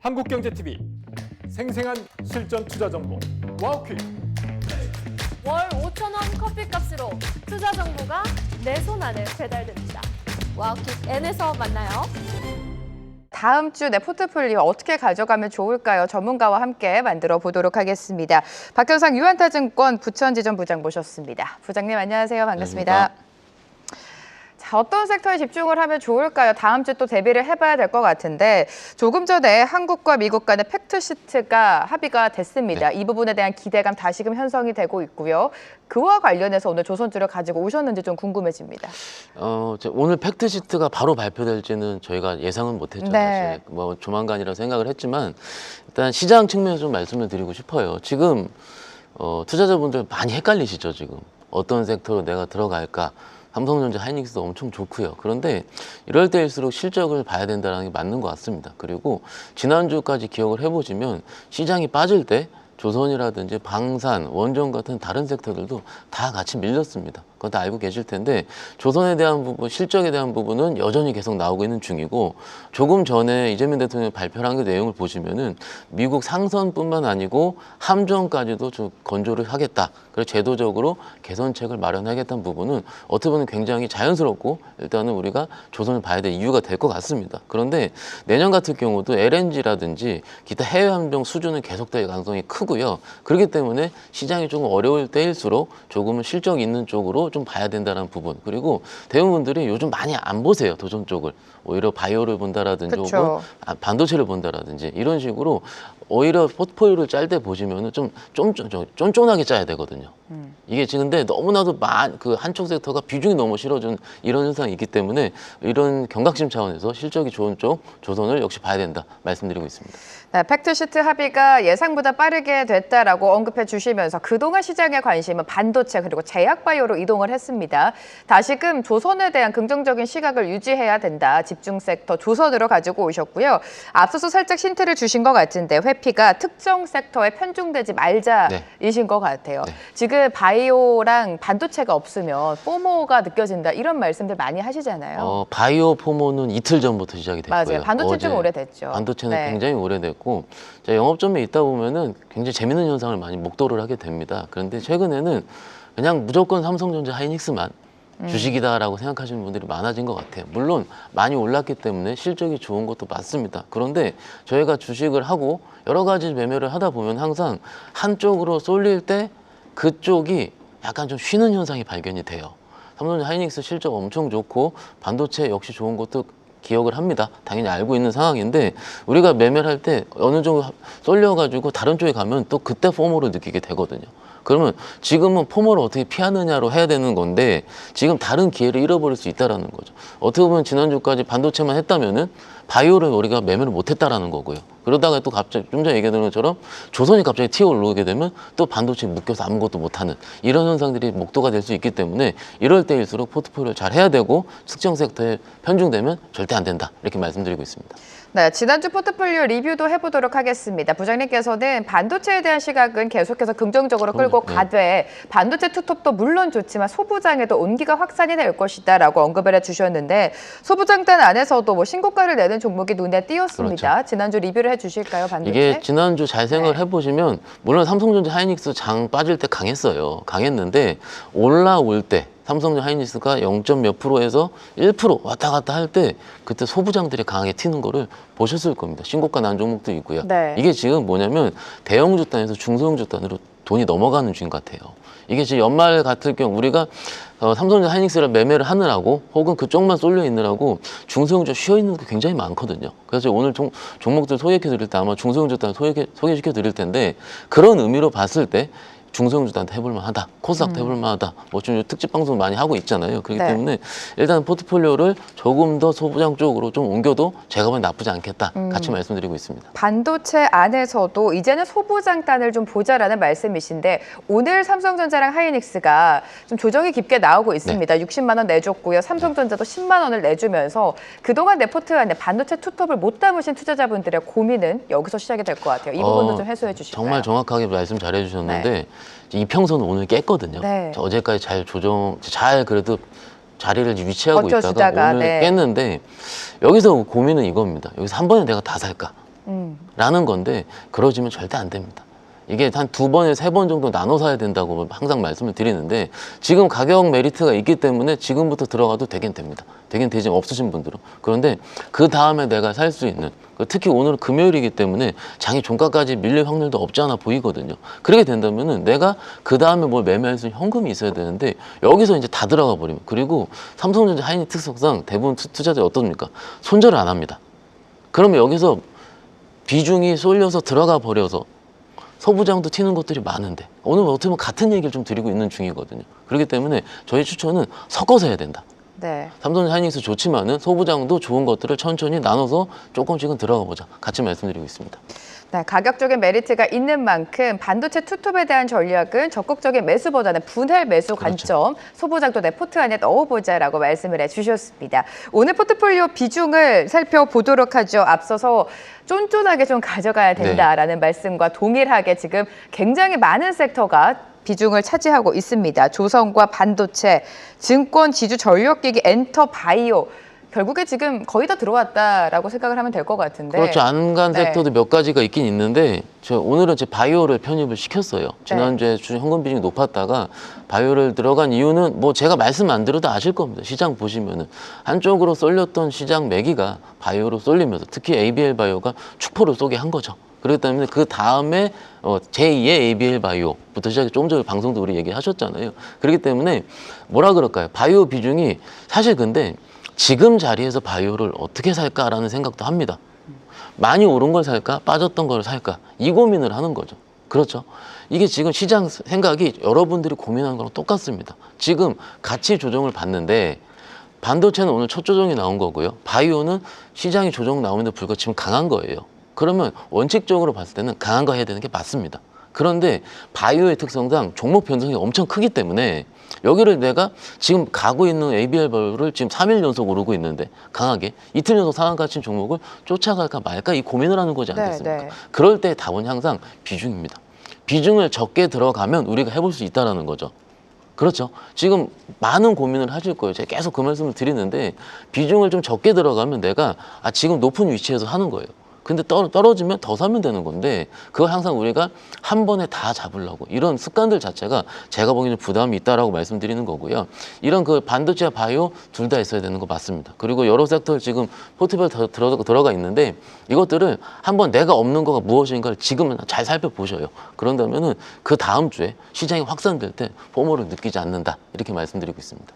한국경제TV 생생한 실전 투자 정보 와우퀴. 월 5,000원 커피값으로 투자 정보가 내 손 안에 배달됩니다. 와우킥 N에서 만나요. 다음 주 내 포트폴리오 어떻게 가져가면 좋을까요? 전문가와 함께 만들어 보도록 하겠습니다. 박현상 유한타증권 부천지점부장 모셨습니다. 부장님 안녕하세요. 반갑습니다. 안녕하십니까. 자, 어떤 섹터에 집중을 하면 좋을까요? 다음 주 또 대비를 해봐야 될 것 같은데 조금 전에 한국과 미국 간의 팩트시트가 합의가 됐습니다. 이 부분에 대한 기대감 다시금 형성이 되고 있고요. 그와 관련해서 오늘 조선주를 가지고 오셨는지 좀 궁금해집니다. 오늘 팩트시트가 바로 발표될지는 저희가 예상은 못했죠. 네. 사실 뭐 조만간이라 생각을 했지만 일단 시장 측면에서 좀 말씀을 드리고 싶어요. 지금 투자자분들 많이 헷갈리시죠. 지금 어떤 섹터로 내가 들어갈까? 삼성전자, 하이닉스도 엄청 좋고요. 그런데 이럴 때일수록 실적을 봐야 된다는 게 맞는 것 같습니다. 그리고 지난주까지 기억을 해보시면 시장이 빠질 때 조선이라든지 방산, 원전 같은 다른 섹터들도 다 같이 밀렸습니다. 그건 다 알고 계실 텐데 조선에 대한 부분, 실적에 대한 부분은 여전히 계속 나오고 있는 중이고 조금 전에 이재명 대통령이 발표한 그 내용을 보시면은 미국 상선뿐만 아니고 함정까지도 좀 건조를 하겠다. 그래서 제도적으로 개선책을 마련하겠다는 부분은 어떻게 보면 굉장히 자연스럽고 일단은 우리가 조선을 봐야 될 이유가 될 것 같습니다. 그런데 내년 같은 경우도 LNG라든지 기타 해외 함정 수주는 계속될 가능성이 크고요. 그렇기 때문에 시장이 조금 어려울 때일수록 조금은 실적 있는 쪽으로 좀 봐야 된다는 부분. 그리고 대부분들이 요즘 많이 안 보세요. 도전 쪽을. 오히려 바이오를 본다라든지 그쵸. 혹은 반도체를 본다라든지 이런 식으로 오히려 포트폴리오를 짤 때 보시면은 좀 쫀쫀하게 짜야 되거든요. 이게 지금 근데 너무나도 그 한쪽 섹터가 비중이 너무 실어준 이런 현상이 있기 때문에 이런 경각심 차원에서 실적이 좋은 쪽 조선을 역시 봐야 된다 말씀드리고 있습니다. 네, 팩트시트 합의가 예상보다 빠르게 됐다라고 언급해 주시면서 그동안 시장의 관심은 반도체 그리고 제약바이오로 이동을 했습니다. 다시금 조선에 대한 긍정적인 시각을 유지해야 된다. 집중 섹터 조선으로 가지고 오셨고요. 앞서서 살짝 힌트를 주신 것 같은데 회피가 특정 섹터에 편중되지 말자이신 것 같아요. 네. 지금 바이오랑 반도체가 없으면 포모가 느껴진다 이런 말씀들 많이 하시잖아요. 바이오 포모는 이틀 전부터 시작이 됐고요. 맞아요. 반도체 좀 어제 오래됐죠. 반도체는 네. 굉장히 오래됐고 영업점에 있다 보면은 굉장히 재밌는 현상을 많이 목도를 하게 됩니다. 그런데 최근에는 그냥 무조건 삼성전자, 하이닉스만 주식이다라고 생각하시는 분들이 많아진 것 같아요. 물론 많이 올랐기 때문에 실적이 좋은 것도 맞습니다. 그런데 저희가 주식을 하고 여러 가지 매매를 하다 보면 항상 한쪽으로 쏠릴 때 그쪽이 약간 좀 쉬는 현상이 발견이 돼요. 삼성전자, 하이닉스 실적 엄청 좋고 반도체 역시 좋은 것도 기억을 합니다. 당연히 알고 있는 상황인데 우리가 매매를 할 때 어느 정도 쏠려가지고 다른 쪽에 가면 또 그때 포모를 느끼게 되거든요. 그러면 지금은 포모를 어떻게 피하느냐로 해야 되는 건데 지금 다른 기회를 잃어버릴 수 있다는 거죠. 어떻게 보면 지난주까지 반도체만 했다면은 바이오를 우리가 매매를 못했다라는 거고요. 그러다가 또 갑자기 좀 전에 얘기했던 것처럼 조선이 갑자기 튀어 올라오게 되면 또 반도체에 묶여서 아무것도 못하는 이런 현상들이 목도가 될 수 있기 때문에 이럴 때일수록 포트폴리오를 잘 해야 되고 특정 섹터에 편중되면 절대 안 된다 이렇게 말씀드리고 있습니다. 네, 지난주 포트폴리오 리뷰도 해보도록 하겠습니다. 부장님께서는 반도체에 대한 시각은 계속해서 긍정적으로 끌고 가되 반도체 투톱도 물론 좋지만 소부장에도 온기가 확산이 될 것이다라고 언급을 해주셨는데 소부장단 안에서도 뭐 신고가를 내는 종목이 눈에 띄었습니다. 그렇죠. 지난주 리뷰를 해주실까요, 반도체? 이게 지난주 잘 생각을 해보시면 물론 삼성전자, 하이닉스 장 빠질 때 강했어요. 강했는데 올라올 때 삼성전자, 하이닉스가 0. 몇 프로에서 1% 왔다 갔다 할 때 그때 소부장들이 강하게 튀는 거를 보셨을 겁니다. 신고가 난 종목도 있고요. 네. 이게 지금 뭐냐면 대형주 단에서 중소형주 단으로 돈이 넘어가는 중 같아요. 이게 지금 연말 같을 경우 우리가 삼성전자, 하이닉스를 매매를 하느라고 혹은 그쪽만 쏠려 있느라고 중소형주 쉬어 있는 게 굉장히 많거든요. 그래서 오늘 종목들 소개해 드릴 때 아마 중소형주 단 소개시켜 드릴 텐데 그런 의미로 봤을 때 중소형주단한테 해볼만 하다. 코스닥도 해볼만 하다. 뭐 좀 특집 방송 많이 하고 있잖아요. 그렇기 네. 때문에 일단 포트폴리오를 조금 더 소부장 쪽으로 좀 옮겨도 제가 보기엔 나쁘지 않겠다. 같이 말씀드리고 있습니다. 반도체 안에서도 이제는 소부장단을 좀 보자라는 말씀이신데 오늘 삼성전자랑 하이닉스가 좀 조정이 깊게 나오고 있습니다. 60만 원 내줬고요. 삼성전자도 10만 원을 내주면서 그동안 내 포트 안에 반도체 투톱을 못 담으신 투자자분들의 고민은 여기서 시작이 될 것 같아요. 이 부분도 좀 해소해 주실까요? 정말 정확하게 말씀 잘해 주셨는데 이평선은 오늘 깼거든요. 네. 어제까지 잘 그래도 자리를 위치하고 있다가 버텨주다가, 오늘 네. 깼는데 여기서 고민은 이겁니다. 여기서 한 번에 내가 다 살까? 라는 건데 그러지면 절대 안 됩니다. 이게 한 2번에 3번 정도 나눠 사야 된다고 항상 말씀을 드리는데 지금 가격 메리트가 있기 때문에 지금부터 들어가도 되긴 됩니다. 되긴 되지만 없으신 분들은. 그런데 그 다음에 내가 살 수 있는, 특히 오늘은 금요일이기 때문에 장이 종가까지 밀릴 확률도 없지 않아 보이거든요. 그렇게 된다면은 내가 그 다음에 뭘 매매할 수 있는 현금이 있어야 되는데 여기서 이제 다 들어가 버리면, 그리고 삼성전자 하이닉 특성상 대부분 투자자들이 어떻습니까? 손절을 안 합니다. 그러면 여기서 비중이 쏠려서 들어가 버려서 소부장도 튀는 것들이 많은데 오늘 어떻게 보면 같은 얘기를 좀 드리고 있는 중이거든요. 그렇기 때문에 저희 추천은 섞어서 해야 된다. 네. 삼성전자 하이닉스 좋지만은 소부장도 좋은 것들을 천천히 나눠서 조금씩은 들어가 보자. 같이 말씀드리고 있습니다. 네, 가격적인 메리트가 있는 만큼 반도체 투톱에 대한 전략은 적극적인 매수보다는 분할 매수 관점, 소부장도 내 포트 안에 넣어보자라고 말씀을 해주셨습니다. 오늘 포트폴리오 비중을 살펴보도록 하죠. 앞서서 쫀쫀하게 좀 가져가야 된다라는 말씀과 동일하게 지금 굉장히 많은 섹터가 비중을 차지하고 있습니다. 조선과 반도체, 증권, 지주, 전력기기, 엔터, 바이오. 결국에 지금 거의 다 들어왔다라고 생각을 하면 될 것 같은데. 그렇죠. 안간 네. 섹터도 몇 가지가 있긴 있는데 오늘은 제 바이오를 편입을 시켰어요. 지난주에 주중 현금 비중이 높았다가 바이오를 들어간 이유는 뭐 제가 말씀 안 드려도 아실 겁니다. 시장 보시면은 한쪽으로 쏠렸던 시장 매기가 바이오로 쏠리면서 특히 ABL 바이오가 축포를 쏘게 한 거죠. 그렇기 때문에 그 다음에 제2의 ABL 바이오부터 시작해 좀 전에 방송도 우리 얘기하셨잖아요. 그렇기 때문에 뭐라 그럴까요? 바이오 비중이 사실 근데 지금 자리에서 바이오를 어떻게 살까라는 생각도 합니다. 많이 오른 걸 살까? 빠졌던 걸 살까? 이 고민을 하는 거죠. 그렇죠? 이게 지금 시장 생각이 여러분들이 고민하는 거랑 똑같습니다. 지금 가치 조정을 받는데 반도체는 오늘 첫 조정이 나온 거고요. 바이오는 시장이 조정 나오는데 불구하고 지금 강한 거예요. 그러면 원칙적으로 봤을 때는 강한 거 해야 되는 게 맞습니다. 그런데 바이오의 특성상 종목 변동이 엄청 크기 때문에 여기를 내가 지금 가고 있는 ABL 바이오를 지금 3일 연속 오르고 있는데 강하게 이틀 연속 상한가 친 종목을 쫓아갈까 말까 이 고민을 하는 거지 않겠습니까? 네. 그럴 때 답은 항상 비중입니다. 비중을 적게 들어가면 우리가 해볼 수 있다는 거죠. 그렇죠. 지금 많은 고민을 하실 거예요. 제가 계속 그 말씀을 드리는데 비중을 좀 적게 들어가면 내가 지금 높은 위치에서 하는 거예요. 근데 떨어지면 더 사면 되는 건데 그걸 항상 우리가 한 번에 다 잡으려고 이런 습관들 자체가 제가 보기에는 부담이 있다라고 말씀드리는 거고요. 이런 그 반도체와 바이오 둘 다 있어야 되는 거 맞습니다. 그리고 여러 섹터 지금 포트폴리오 들어가 있는데 이것들을 한번 내가 없는 거가 무엇인가를 지금은 잘 살펴보셔요. 그런다면은 그 다음 주에 시장이 확산될 때 포모를 느끼지 않는다 이렇게 말씀드리고 있습니다.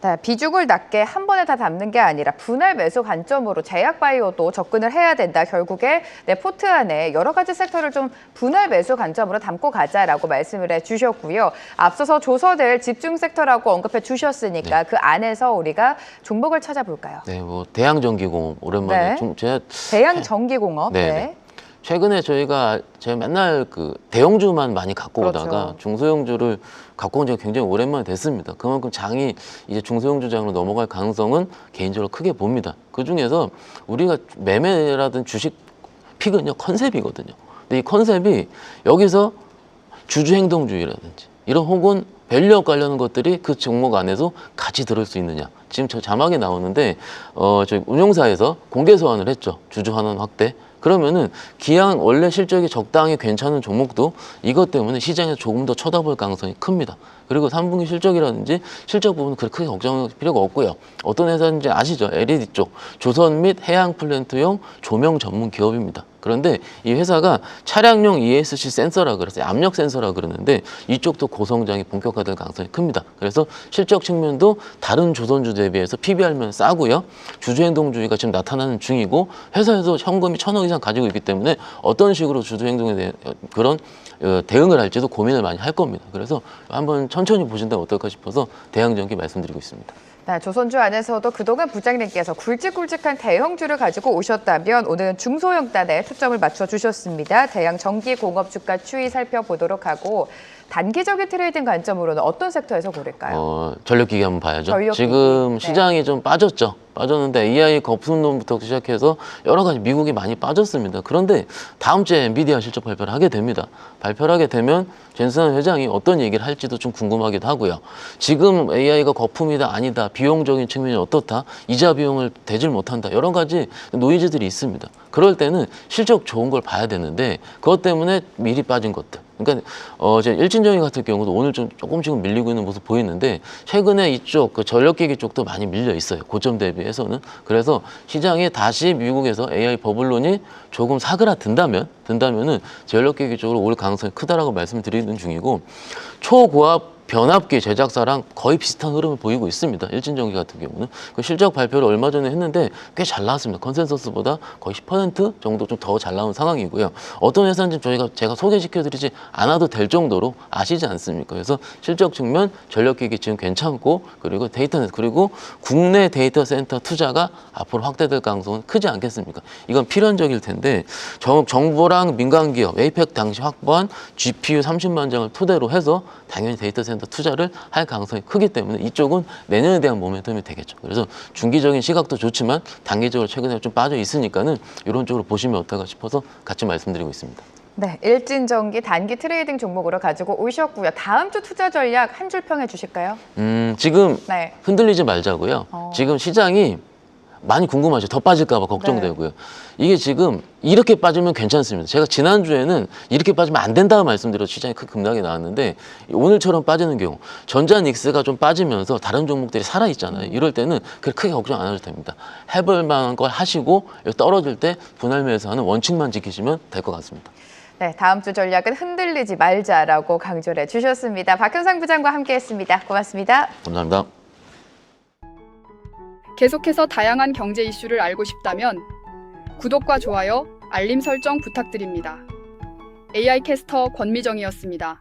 네, 비중을 낮게 한 번에 다 담는 게 아니라 분할 매수 관점으로 제약바이오도 접근을 해야 된다. 결국에 내 포트 안에 여러 가지 섹터를 좀 분할 매수 관점으로 담고 가자라고 말씀을 해주셨고요. 앞서서 조선을 집중 섹터라고 언급해 주셨으니까 그 안에서 우리가 종목을 찾아볼까요? 네, 뭐 대양전기공업 오랜만에 네. 제가 대양전기공업. 네. 최근에 제가 맨날 그 대형주만 많이 갖고 그렇죠. 오다가 중소형주를 갖고 온 지가 굉장히 오랜만에 됐습니다. 그만큼 장이 이제 중소형주 장으로 넘어갈 가능성은 개인적으로 크게 봅니다. 그 중에서 우리가 매매라든 주식 픽은요 컨셉이거든요. 근데 이 컨셉이 여기서 주주행동주의라든지 이런 혹은 밸류업 관련 것들이 그 종목 안에서 같이 들을 수 있느냐. 지금 저 자막에 나오는데 저희 운용사에서 공개 소환을 했죠. 주주 환원 확대. 그러면은 기왕 원래 실적이 적당히 괜찮은 종목도 이것 때문에 시장에서 조금 더 쳐다볼 가능성이 큽니다. 그리고 3분기 실적이라든지 실적 부분은 그렇게 크게 걱정할 필요가 없고요. 어떤 회사인지 아시죠? LED 쪽 조선 및 해양 플랜트용 조명 전문 기업입니다. 그런데 이 회사가 차량용 ESC 센서라 그래서 압력 센서라 그러는데 이쪽도 고성장이 본격화될 가능성이 큽니다. 그래서 실적 측면도 다른 조선주 대비해서 PBR면 싸고요. 주주행동주의가 지금 나타나는 중이고 회사에서 현금이 1,000억 이상 가지고 있기 때문에 어떤 식으로 주주행동에 대한 그런 대응을 할지도 고민을 많이 할 겁니다. 그래서 한번 천천히 보신다면 어떨까 싶어서 대양전기 말씀드리고 있습니다. 네, 조선주 안에서도 그동안 부장님께서 굵직굵직한 대형주를 가지고 오셨다면 오늘은 중소형단에 초점을 맞춰주셨습니다. 대양전기공업 주가 추이 살펴보도록 하고 단기적인 트레이딩 관점으로는 어떤 섹터에서 고를까요? 전력기기 한번 봐야죠. 전력기기. 지금 네. 시장이 좀 빠졌죠. 빠졌는데 AI 거품론부터 시작해서 여러 가지 미국이 많이 빠졌습니다. 그런데 다음 주에 엔비디아 실적 발표를 하게 됩니다. 발표를 하게 되면 젠슨 회장이 어떤 얘기를 할지도 좀 궁금하기도 하고요. 지금 AI가 거품이다 아니다, 비용적인 측면이 어떻다, 이자 비용을 대질 못한다, 여러 가지 노이즈들이 있습니다. 그럴 때는 실적 좋은 걸 봐야 되는데 그것 때문에 미리 빠진 것들. 그러니까 이제 일진전기 같은 경우도 오늘 좀 조금씩은 밀리고 있는 모습 보이는데 최근에 이쪽 그 전력기기 쪽도 많이 밀려 있어요. 고점 대비해서는. 그래서 시장에 다시 미국에서 AI 버블론이 조금 사그라든다면은 전력기기 쪽으로 올 가능성이 크다라고 말씀드리는 중이고 초고압 변압기 제작사랑 거의 비슷한 흐름을 보이고 있습니다. 일진전기 같은 경우는 그 실적 발표를 얼마 전에 했는데 꽤 잘 나왔습니다. 컨센서스보다 거의 10% 정도 좀 더 잘 나온 상황이고요. 어떤 회사인지 제가 소개시켜드리지 않아도 될 정도로 아시지 않습니까? 그래서 실적 측면 전력기기 지금 괜찮고 그리고 데이터넷 그리고 국내 데이터 센터 투자가 앞으로 확대될 가능성은 크지 않겠습니까? 이건 필연적일 텐데 정부랑 민간기업 에이펙 당시 확보한 GPU 30만 장을 토대로 해서 당연히 데이터 센터 투자를 할 가능성이 크기 때문에 이쪽은 내년에 대한 모멘텀이 되겠죠. 그래서 중기적인 시각도 좋지만 단기적으로 최근에 좀 빠져 있으니까는 이런 쪽으로 보시면 어떨까 싶어서 같이 말씀드리고 있습니다. 네, 일진전기 단기 트레이딩 종목으로 가지고 오셨고요. 다음 주 투자 전략 한 줄 평해 주실까요? 지금 네. 흔들리지 말자고요. 지금 시장이 많이 궁금하죠. 더 빠질까 봐 걱정되고요. 이게 지금 이렇게 빠지면 괜찮습니다. 제가 지난주에는 이렇게 빠지면 안 된다고 말씀드려서 시장이 큰 급락이 나왔는데 오늘처럼 빠지는 경우 전자닉스가 좀 빠지면서 다른 종목들이 살아있잖아요. 이럴 때는 그렇게 크게 걱정 안 하셔도 됩니다. 해볼 만한 걸 하시고 떨어질 때 분할 매수하는 원칙만 지키시면 될 것 같습니다. 네, 다음 주 전략은 흔들리지 말자라고 강조를 해주셨습니다. 박현상 부장과 함께했습니다. 고맙습니다. 감사합니다. 계속해서 다양한 경제 이슈를 알고 싶다면 구독과 좋아요, 알림 설정 부탁드립니다. AI 캐스터 권미정이었습니다.